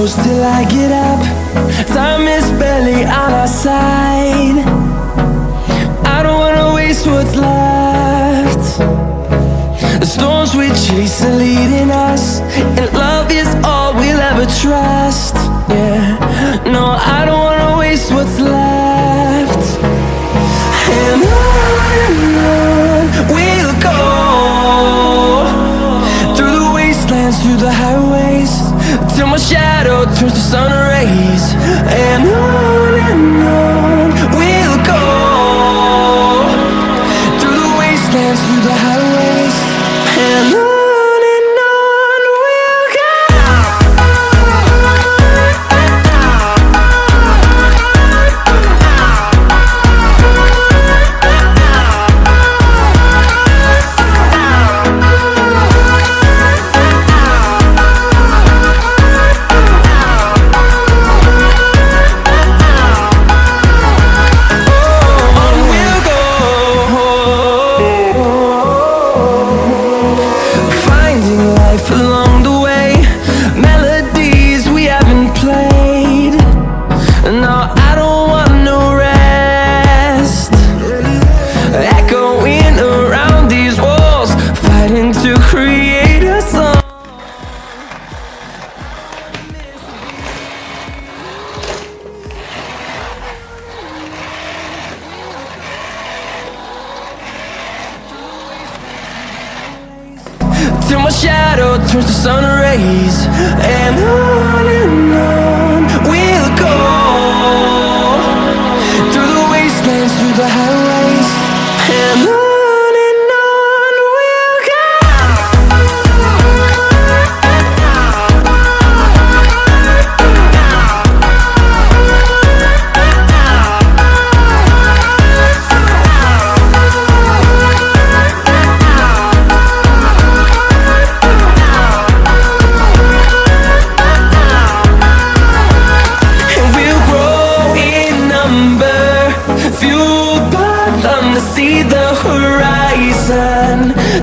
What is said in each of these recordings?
close till I get up. Time is barely on our side. I don't wanna waste what's left. The storms we chase are leading us, and love is all we'll ever trust. Yeah, no, I don't wanna waste what's left. And on we'll go, through the wastelands, through the highways, till my shadow turns to sun rays. And on we'll go, through the wastelands, through the highways, and on. Along the way, melodies we haven't played. No, I don't want no rest. Echoing around these walls, fighting to create a song. Till my shadow turns to sun rays. And on we'll go, through the wastelands, through the highways, and on we'll go. Fueled by them to see the horizon,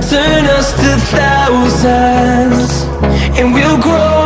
turn us to thousands, and we'll grow